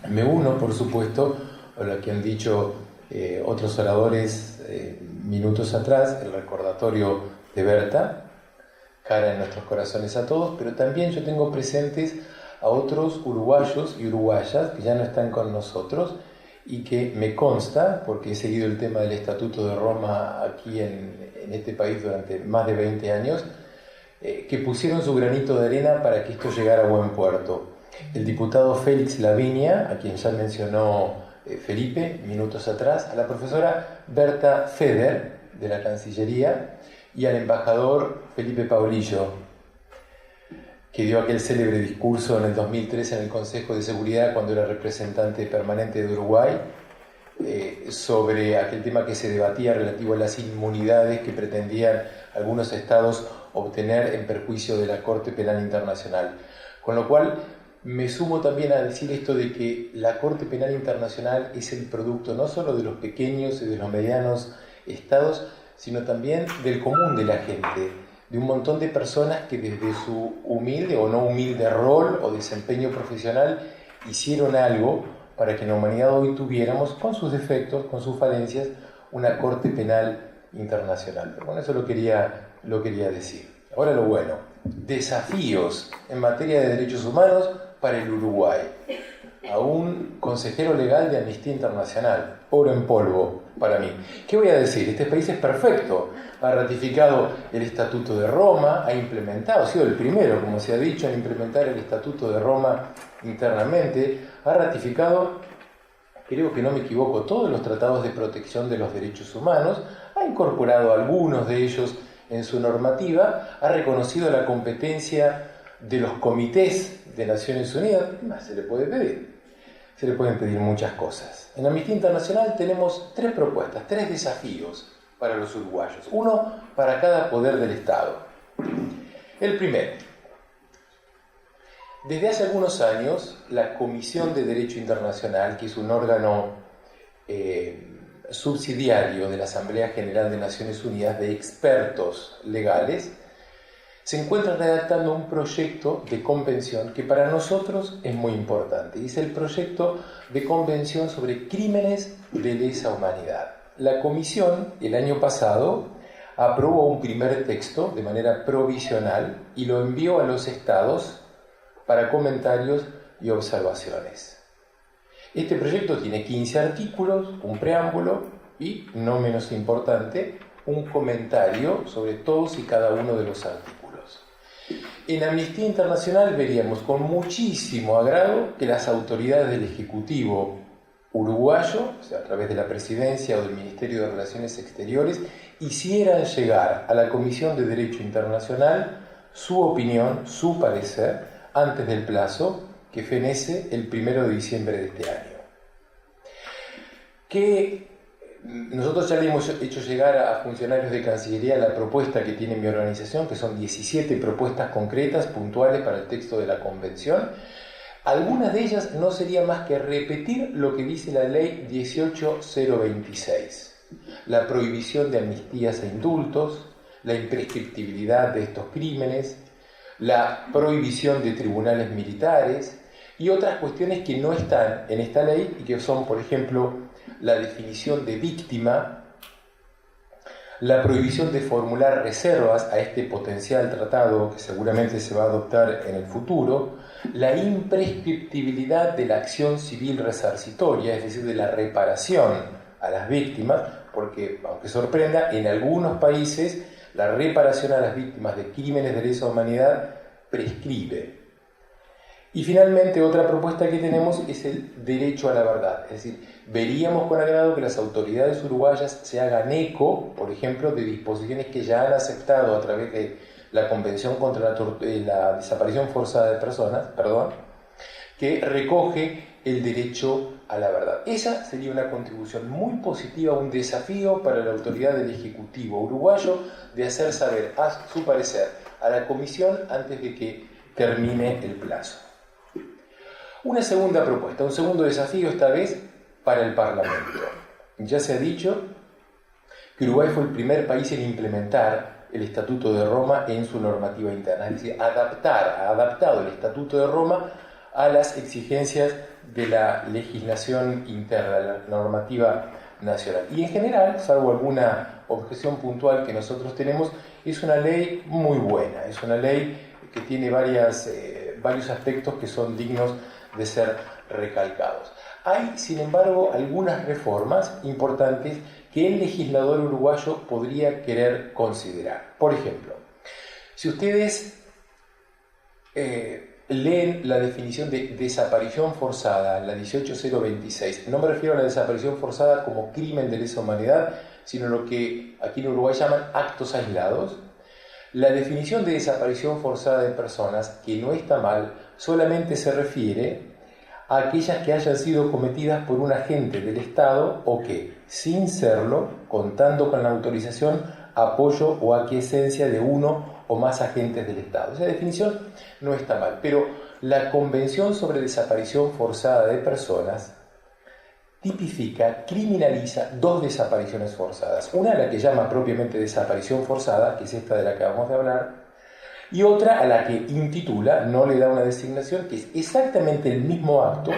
Me uno, por supuesto, a lo que han dicho otros oradores minutos atrás, el recordatorio de Berta, cara en nuestros corazones a todos, pero también yo tengo presentes a otros uruguayos y uruguayas que ya no están con nosotros y que me consta, porque he seguido el tema del Estatuto de Roma aquí en este país durante más de 20 años, que pusieron su granito de arena para que esto llegara a buen puerto. El diputado Félix Laviña, a quien ya mencionó Felipe minutos atrás, a la profesora Berta Feder, de la Cancillería, y al embajador Felipe Paulillo, que dio aquel célebre discurso en el 2013 en el Consejo de Seguridad cuando era representante permanente de Uruguay, sobre aquel tema que se debatía relativo a las inmunidades que pretendían algunos estados obtener en perjuicio de la Corte Penal Internacional. Con lo cual me sumo también a decir esto de que la Corte Penal Internacional es el producto no solo de los pequeños y de los medianos estados, sino también del común de la gente, de un montón de personas que desde su humilde o no humilde rol o desempeño profesional hicieron algo para que en la humanidad hoy tuviéramos, con sus defectos, con sus falencias, una Corte Penal Internacional. Pero bueno, eso lo quería decir. Ahora lo bueno, desafíos en materia de derechos humanos para el Uruguay. A un consejero legal de Amnistía Internacional, oro en polvo para mí. ¿Qué voy a decir? Este país es perfecto. Ha ratificado el Estatuto de Roma, ha implementado, ha sido el primero, como se ha dicho, en implementar el Estatuto de Roma internamente, ha ratificado, creo que no me equivoco, todos los tratados de protección de los derechos humanos, ha incorporado algunos de ellos en su normativa, ha reconocido la competencia de los comités de Naciones Unidas. ¿Qué más se le puede pedir? Se le pueden pedir muchas cosas. En Amnistía Internacional tenemos 3 propuestas, 3 desafíos para los uruguayos, uno para cada poder del Estado. El primero: desde hace algunos años, la Comisión de Derecho Internacional, que es un órgano subsidiario de la Asamblea General de Naciones Unidas de expertos legales, se encuentra redactando un proyecto de convención que para nosotros es muy importante. Es el proyecto de convención sobre crímenes de lesa humanidad. La Comisión, el año pasado, aprobó un primer texto de manera provisional y lo envió a los estados para comentarios y observaciones. Este proyecto tiene 15 artículos, un preámbulo y, no menos importante, un comentario sobre todos y cada uno de los artículos. En Amnistía Internacional veríamos con muchísimo agrado que las autoridades del Ejecutivo uruguayo, o sea, a través de la Presidencia o del Ministerio de Relaciones Exteriores, hicieran llegar a la Comisión de Derecho Internacional su opinión, su parecer, antes del plazo que fenece el 1 de diciembre de este año. Que nosotros ya le hemos hecho llegar a funcionarios de Cancillería la propuesta que tiene mi organización, que son 17 propuestas concretas, puntuales para el texto de la Convención. Algunas de ellas no sería más que repetir lo que dice la ley 18026, la prohibición de amnistías e indultos, la imprescriptibilidad de estos crímenes, la prohibición de tribunales militares y otras cuestiones que no están en esta ley y que son, por ejemplo, la definición de víctima, la prohibición de formular reservas a este potencial tratado que seguramente se va a adoptar en el futuro, la imprescriptibilidad de la acción civil resarcitoria, es decir, de la reparación a las víctimas, porque, aunque sorprenda, en algunos países la reparación a las víctimas de crímenes de lesa humanidad prescribe. Y finalmente otra propuesta que tenemos es el derecho a la verdad, es decir, veríamos con agrado que las autoridades uruguayas se hagan eco, por ejemplo, de disposiciones que ya han aceptado a través de la Convención contra la desaparición forzada de personas, que recoge el derecho a la verdad. Esa sería una contribución muy positiva, un desafío para la autoridad del Ejecutivo uruguayo de hacer saber a su parecer a la Comisión antes de que termine el plazo. Una segunda propuesta, un segundo desafío esta vez para el Parlamento. Ya se ha dicho que Uruguay fue el primer país en implementar el Estatuto de Roma en su normativa interna, es decir, ha adaptado el Estatuto de Roma a las exigencias de la legislación interna, de la normativa nacional. Y en general, salvo alguna objeción puntual que nosotros tenemos, es una ley muy buena, es una ley que tiene varios aspectos que son dignos de ser recalcados. Hay, sin embargo, algunas reformas importantes que el legislador uruguayo podría querer considerar. Por ejemplo, si ustedes leen la definición de desaparición forzada, la 18026, no me refiero a la desaparición forzada como crimen de lesa humanidad, sino lo que aquí en Uruguay llaman actos aislados. La definición de desaparición forzada de personas, que no está mal, solamente se refiere a aquellas que hayan sido cometidas por un agente del Estado o que, sin serlo, contando con la autorización, apoyo o aquiescencia de uno o más agentes del Estado. Esa definición no está mal, pero la Convención sobre Desaparición Forzada de Personas tipifica, criminaliza dos desapariciones forzadas. Una, la que llama propiamente desaparición forzada, que es esta de la que vamos a hablar, y otra a la que intitula, no le da una designación, que es exactamente el mismo acto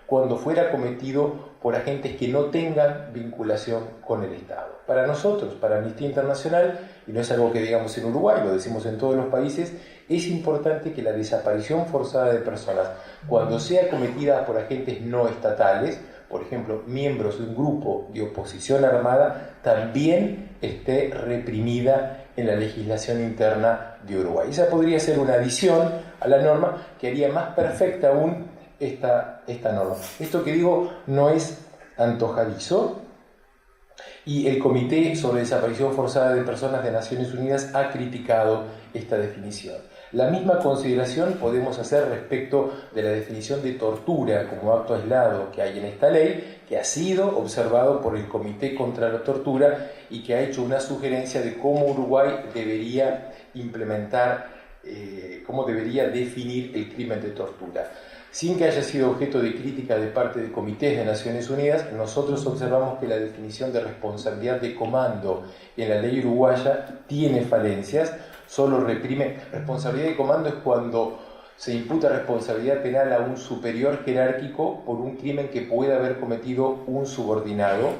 cuando fuera cometido por agentes que no tengan vinculación con el Estado. Para nosotros, para Amnistía Internacional, y no es algo que digamos en Uruguay, lo decimos en todos los países, es importante que la desaparición forzada de personas, cuando sea cometida por agentes no estatales, por ejemplo, miembros de un grupo de oposición armada, también esté reprimida en la legislación interna de Uruguay. Esa podría ser una adición a la norma que haría más perfecta aún esta norma. Esto que digo no es antojadizo, y el Comité sobre Desaparición Forzada de Personas de Naciones Unidas ha criticado esta definición. La misma consideración podemos hacer respecto de la definición de tortura como acto aislado que hay en esta ley, que ha sido observado por el Comité contra la Tortura y que ha hecho una sugerencia de cómo Uruguay debería implementar, cómo debería definir el crimen de tortura. Sin que haya sido objeto de crítica de parte de comités de Naciones Unidas, nosotros observamos que la definición de responsabilidad de comando en la ley uruguaya tiene falencias, solo reprime. Responsabilidad de comando es cuando se imputa responsabilidad penal a un superior jerárquico por un crimen que puede haber cometido un subordinado.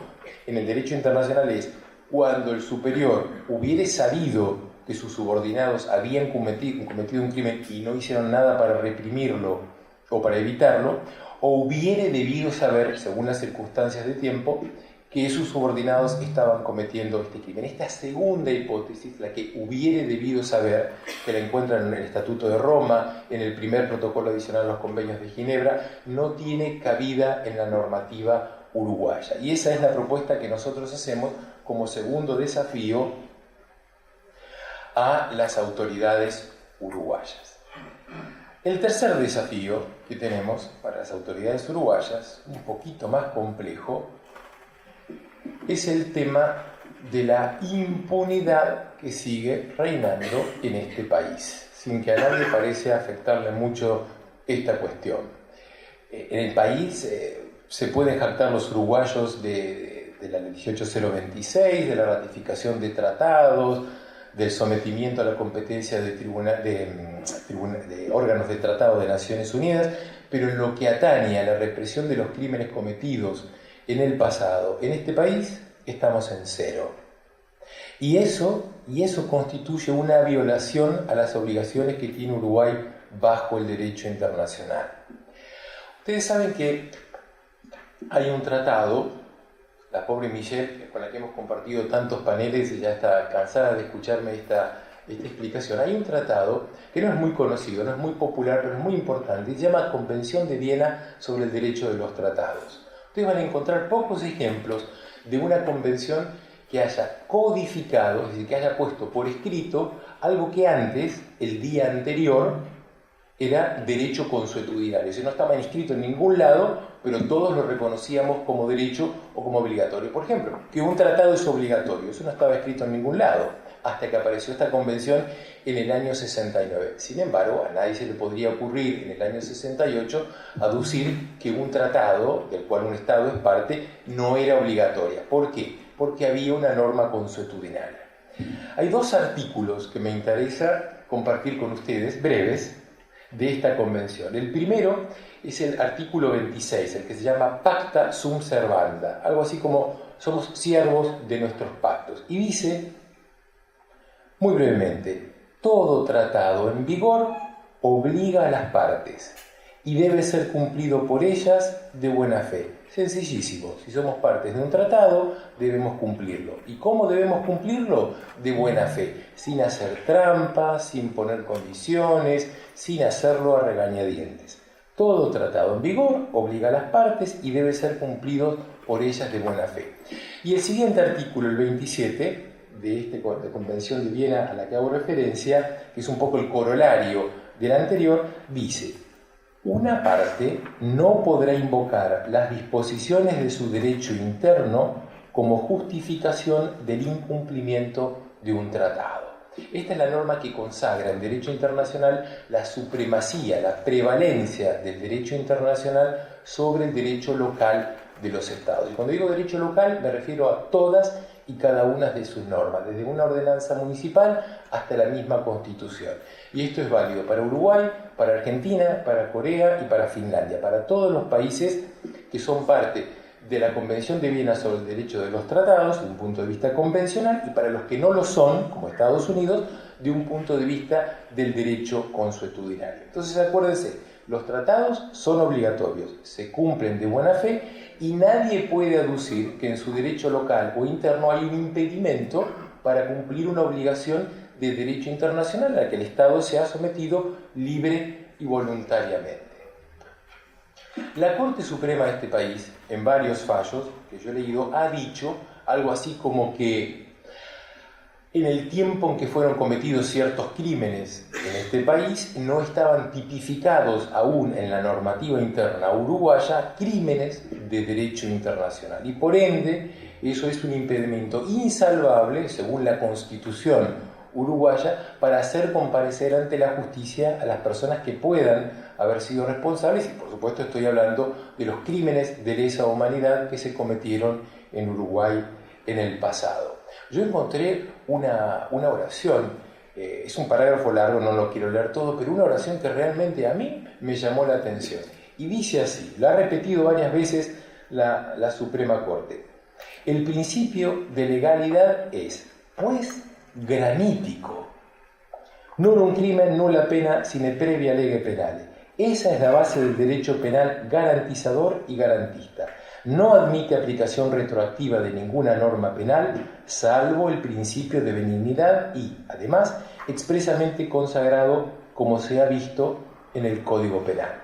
En el derecho internacional es cuando el superior hubiere sabido que sus subordinados habían cometido un crimen y no hicieron nada para reprimirlo o para evitarlo, o hubiere debido saber, según las circunstancias de tiempo, que sus subordinados estaban cometiendo este crimen. Esta segunda hipótesis, la que hubiere debido saber, que la encuentran en el Estatuto de Roma, en el primer protocolo adicional a los convenios de Ginebra, no tiene cabida en la normativa uruguaya. Y esa es la propuesta que nosotros hacemos como segundo desafío a las autoridades uruguayas. El tercer desafío que tenemos para las autoridades uruguayas, un poquito más complejo, es el tema de la impunidad que sigue reinando en este país, sin que a nadie parece afectarle mucho esta cuestión. En el país se pueden jactar los uruguayos de la 18026, de la ratificación de tratados, del sometimiento a la competencia de órganos de tratado de Naciones Unidas, pero en lo que atañe a la represión de los crímenes cometidos en el pasado, en este país estamos en cero. Y eso constituye una violación a las obligaciones que tiene Uruguay bajo el derecho internacional. Ustedes saben que hay un tratado. La pobre Michelle, con la que hemos compartido tantos paneles, y ya está cansada de escucharme esta explicación. Hay un tratado que no es muy conocido, no es muy popular, pero es muy importante, y se llama Convención de Viena sobre el Derecho de los Tratados. Ustedes van a encontrar pocos ejemplos de una convención que haya codificado, es decir, que haya puesto por escrito algo que antes, el día anterior, era derecho consuetudinario. Eso no estaba inscrito en ningún lado, pero todos lo reconocíamos como derecho o como obligatorio. Por ejemplo, que un tratado es obligatorio. Eso no estaba escrito en ningún lado, hasta que apareció esta convención en el año 69. Sin embargo, a nadie se le podría ocurrir en el año 68 aducir que un tratado, del cual un Estado es parte, no era obligatoria. ¿Por qué? Porque había una norma consuetudinaria. Hay dos artículos que me interesa compartir con ustedes, breves, de esta convención. El primero es el artículo 26, el que se llama Pacta Sunt Servanda, algo así como somos siervos de nuestros pactos. Y dice, muy brevemente, todo tratado en vigor obliga a las partes y debe ser cumplido por ellas de buena fe. Sencillísimo, si somos partes de un tratado, debemos cumplirlo. ¿Y cómo debemos cumplirlo? De buena fe, sin hacer trampas, sin poner condiciones, sin hacerlo a regañadientes. Todo tratado en vigor obliga a las partes y debe ser cumplido por ellas de buena fe. Y el siguiente artículo, el 27, de esta Convención de Viena a la que hago referencia, que es un poco el corolario del anterior, dice: una parte no podrá invocar las disposiciones de su derecho interno como justificación del incumplimiento de un tratado. Esta es la norma que consagra en derecho internacional la supremacía, la prevalencia del derecho internacional sobre el derecho local de los estados. Y cuando digo derecho local me refiero a todas y cada una de sus normas, desde una ordenanza municipal hasta la misma Constitución. Y esto es válido para Uruguay, para Argentina, para Corea y para Finlandia, para todos los países que son parte de la Convención de Viena sobre el derecho de los tratados, de un punto de vista convencional, y para los que no lo son, como Estados Unidos, de un punto de vista del derecho consuetudinario. Entonces acuérdense, los tratados son obligatorios, se cumplen de buena fe y nadie puede aducir que en su derecho local o interno hay un impedimento para cumplir una obligación de derecho internacional a la que el Estado se ha sometido libre y voluntariamente. La Corte Suprema de este país, en varios fallos que yo he leído, ha dicho algo así como que en el tiempo en que fueron cometidos ciertos crímenes en este país, no estaban tipificados aún en la normativa interna uruguaya crímenes de derecho internacional. Y por ende, eso es un impedimento insalvable, según la Constitución uruguaya, para hacer comparecer ante la justicia a las personas que puedan haber sido responsables. Y por supuesto estoy hablando de los crímenes de lesa humanidad que se cometieron en Uruguay en el pasado. Yo encontré una oración, es un parágrafo largo, no lo quiero leer todo, pero una oración que realmente a mí me llamó la atención. Y dice así, lo ha repetido varias veces la Suprema Corte: el principio de legalidad es, pues, granítico. Non crimen, nulla pena, sine previa lege penale. Esa es la base del derecho penal garantizador y garantista. No admite aplicación retroactiva de ninguna norma penal, salvo el principio de benignidad y, además, expresamente consagrado como se ha visto en el Código Penal.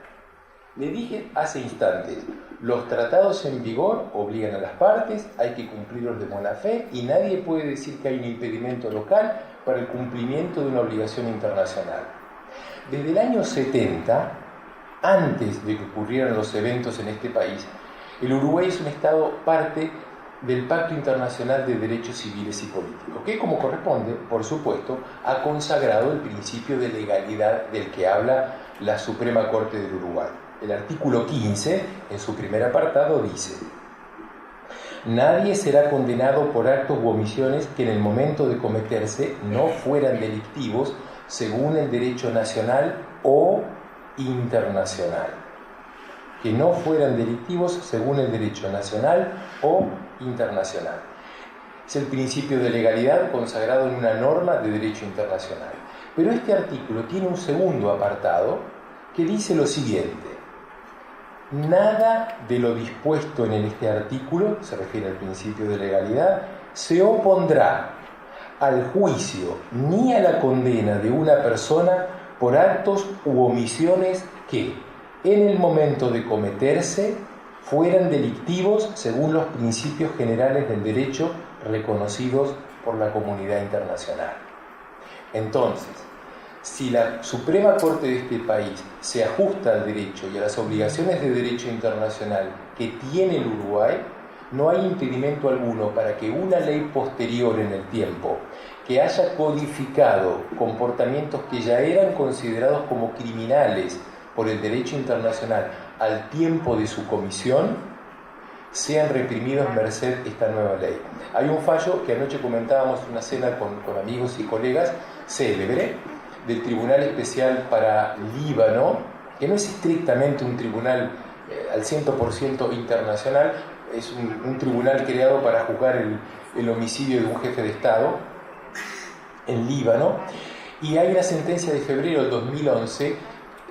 Le dije hace instantes, los tratados en vigor obligan a las partes, hay que cumplirlos de buena fe y nadie puede decir que hay un impedimento local para el cumplimiento de una obligación internacional. Desde el año 70, antes de que ocurrieran los eventos en este país, el Uruguay es un Estado parte del Pacto Internacional de Derechos Civiles y Políticos, que, como corresponde, por supuesto, ha consagrado el principio de legalidad del que habla la Suprema Corte del Uruguay. El artículo 15, en su primer apartado, dice: nadie será condenado por actos u omisiones que en el momento de cometerse no fueran delictivos según el derecho nacional o internacional. Que no fueran delictivos según el derecho nacional o internacional. Es el principio de legalidad consagrado en una norma de derecho internacional. Pero este artículo tiene un segundo apartado que dice lo siguiente: nada de lo dispuesto en este artículo, se refiere al principio de legalidad, se opondrá al juicio ni a la condena de una persona por actos u omisiones que, en el momento de cometerse, fueran delictivos según los principios generales del derecho reconocidos por la comunidad internacional. Entonces, si la Suprema Corte de este país se ajusta al derecho y a las obligaciones de derecho internacional que tiene el Uruguay, no hay impedimento alguno para que una ley posterior en el tiempo, que haya codificado comportamientos que ya eran considerados como criminales por el derecho internacional al tiempo de su comisión, sean reprimidos merced esta nueva ley. Hay un fallo que anoche comentábamos en una cena con amigos y colegas, célebre, del Tribunal Especial para Líbano, que no es estrictamente un tribunal al 100% internacional, es un tribunal creado para juzgar el homicidio de un jefe de Estado en Líbano, y hay una sentencia de febrero del 2011.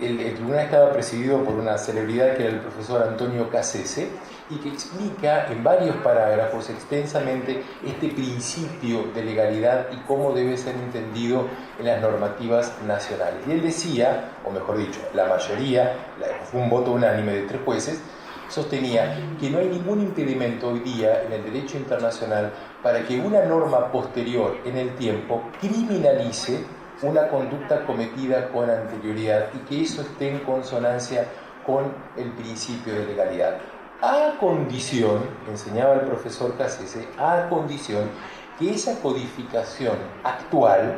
El tribunal estaba presidido por una celebridad que era el profesor Antonio Cassese, y que explica en varios parágrafos extensamente este principio de legalidad y cómo debe ser entendido en las normativas nacionales. Y él decía, o mejor dicho, la mayoría, fue un voto unánime de 3 jueces, sostenía que no hay ningún impedimento hoy día en el derecho internacional para que una norma posterior en el tiempo criminalice una conducta cometida con anterioridad y que eso esté en consonancia con el principio de legalidad. A condición, enseñaba el profesor Cassese, a condición que esa codificación actual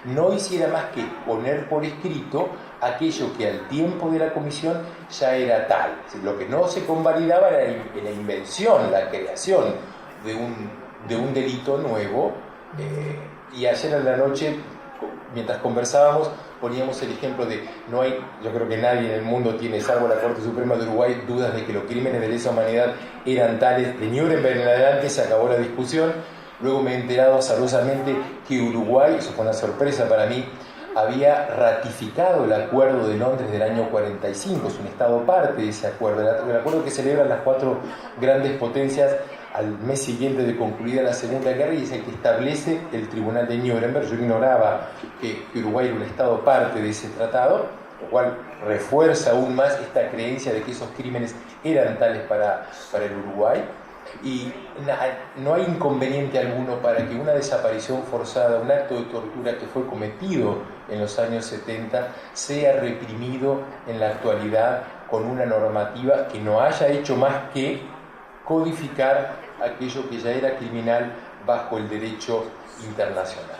no hiciera más que poner por escrito aquello que al tiempo de la comisión ya era tal. Lo que no se convalidaba era la invención, la creación de un delito nuevo. Y ayer en la noche, mientras conversábamos, poníamos el ejemplo de no hay, yo creo que nadie en el mundo tiene, salvo la Corte Suprema de Uruguay, dudas de que los crímenes de lesa humanidad eran tales. De Nuremberg en adelante se acabó la discusión. Luego me he enterado azarosamente que Uruguay, eso fue una sorpresa para mí, había ratificado el Acuerdo de Londres del año 45, es un estado parte de ese acuerdo, el acuerdo que celebran las 4 grandes potencias al mes siguiente de concluida la Segunda Guerra, y es el que establece el Tribunal de Nuremberg. Yo ignoraba que Uruguay era un estado parte de ese tratado, lo cual refuerza aún más esta creencia de que esos crímenes eran tales para el Uruguay. Y no hay inconveniente alguno para que una desaparición forzada, un acto de tortura que fue cometido en los años 70, sea reprimido en la actualidad con una normativa que no haya hecho más que codificar aquello que ya era criminal bajo el derecho internacional.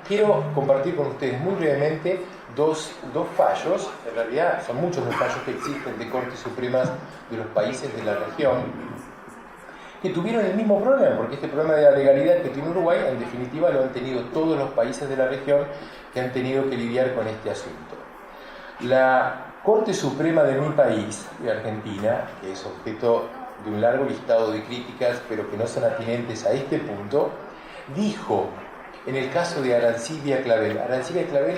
Quiero compartir con ustedes muy brevemente dos fallos, en realidad son muchos los fallos que existen de Cortes Supremas de los países de la región, que tuvieron el mismo problema, porque este problema de la legalidad que tiene Uruguay, en definitiva lo han tenido todos los países de la región que han tenido que lidiar con este asunto. La Corte Suprema de mi país, de Argentina, que es objeto de un largo listado de críticas, pero que no son atinentes a este punto, dijo, en el caso de Arancibia Clavel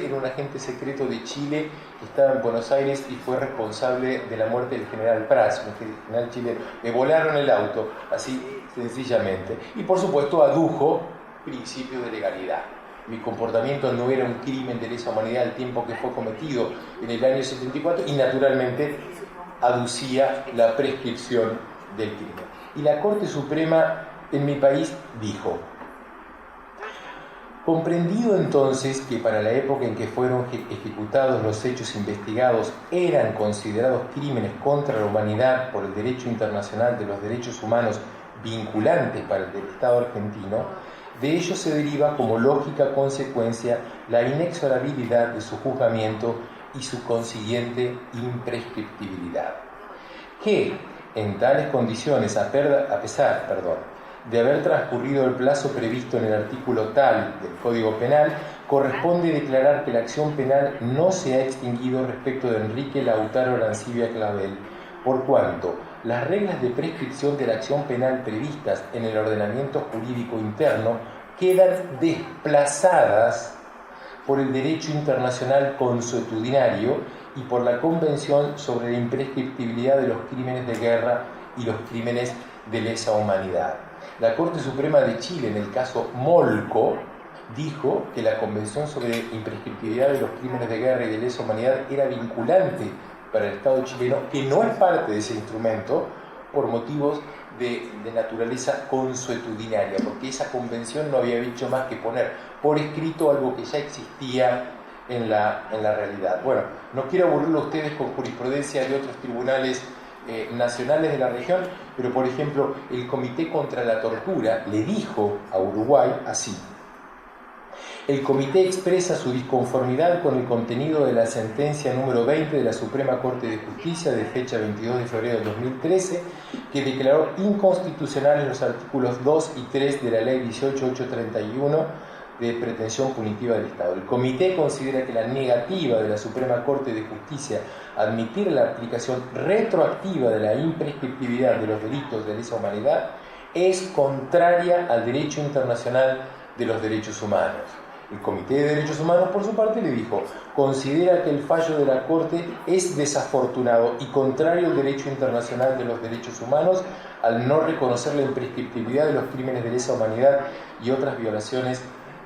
era un agente secreto de Chile que estaba en Buenos Aires y fue responsable de la muerte del general Prats, un general chileno. Le volaron el auto, así sencillamente. Y por supuesto adujo principio de legalidad. Mi comportamiento no era un crimen de lesa humanidad al tiempo que fue cometido en el año 74, y naturalmente aducía la prescripción del crimen. Y la Corte Suprema en mi país dijo: comprendido entonces que para la época en que fueron ejecutados los hechos investigados eran considerados crímenes contra la humanidad por el derecho internacional de los derechos humanos vinculantes para el Estado argentino, de ello se deriva como lógica consecuencia la inexorabilidad de su juzgamiento y su consiguiente imprescriptibilidad. Que, en tales condiciones, a pesar de haber transcurrido el plazo previsto en el artículo tal del Código Penal, corresponde declarar que la acción penal no se ha extinguido respecto de Enrique Lautaro Arancibia Clavel, por cuanto las reglas de prescripción de la acción penal previstas en el ordenamiento jurídico interno quedan desplazadas por el derecho internacional consuetudinario y por la Convención sobre la imprescriptibilidad de los crímenes de guerra y los crímenes de lesa humanidad. La Corte Suprema de Chile, en el caso Molco, dijo que la Convención sobre imprescriptibilidad de los crímenes de guerra y de lesa humanidad era vinculante para el Estado chileno, que no es parte de ese instrumento por motivos de naturaleza consuetudinaria, porque esa convención no había dicho más que poner por escrito algo que ya existía en la realidad. Bueno, no quiero aburrirlo a ustedes con jurisprudencia de otros tribunales nacionales de la región, pero por ejemplo el Comité contra la Tortura le dijo a Uruguay así: el Comité expresa su disconformidad con el contenido de la sentencia número 20 de la Suprema Corte de Justicia de fecha 22 de febrero de 2013, que declaró inconstitucionales los artículos 2 y 3 de la Ley 18831 de pretensión punitiva del Estado. El comité considera que la negativa de la Suprema Corte de Justicia a admitir la aplicación retroactiva de la imprescriptibilidad de los delitos de lesa humanidad es contraria al derecho internacional de los derechos humanos. El Comité de Derechos Humanos, por su parte, le dijo: considera que el fallo de la Corte es desafortunado y contrario al derecho internacional de los derechos humanos al no reconocer la imprescriptibilidad de los crímenes de lesa humanidad y otras violaciones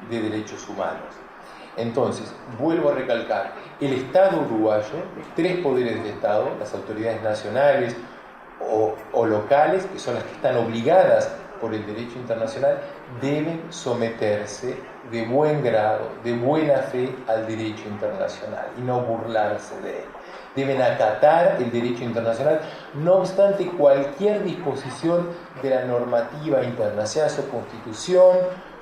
de derechos humanos. Entonces, vuelvo a recalcar, el Estado uruguayo, los tres poderes del Estado, las autoridades nacionales o locales, que son las que están obligadas por el derecho internacional, deben someterse de buen grado, de buena fe al derecho internacional y no burlarse de él. Deben acatar el derecho internacional, no obstante cualquier disposición de la normativa interna, sea su constitución,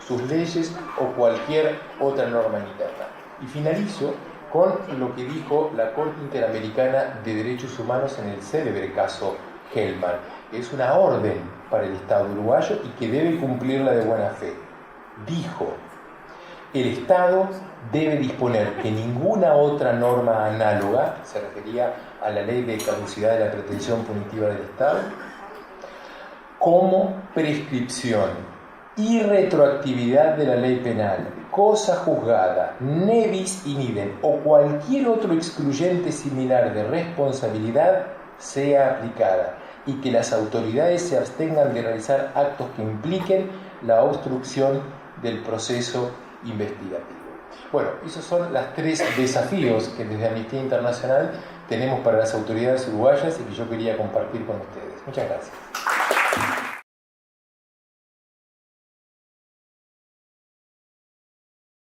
sus leyes o cualquier otra norma interna. Y finalizo con lo que dijo la Corte Interamericana de Derechos Humanos en el célebre caso Hellman. Es una orden para el Estado uruguayo y que debe cumplirla de buena fe. Dijo: el Estado debe disponer que ninguna otra norma análoga, se refería a la ley de caducidad de la pretensión punitiva del Estado, como prescripción y retroactividad de la ley penal, cosa juzgada, ne bis in idem o cualquier otro excluyente similar de responsabilidad sea aplicada, y que las autoridades se abstengan de realizar actos que impliquen la obstrucción del proceso investigativo. Bueno, esos son los tres desafíos que desde Amnistía Internacional tenemos para las autoridades uruguayas y que yo quería compartir con ustedes. Muchas gracias.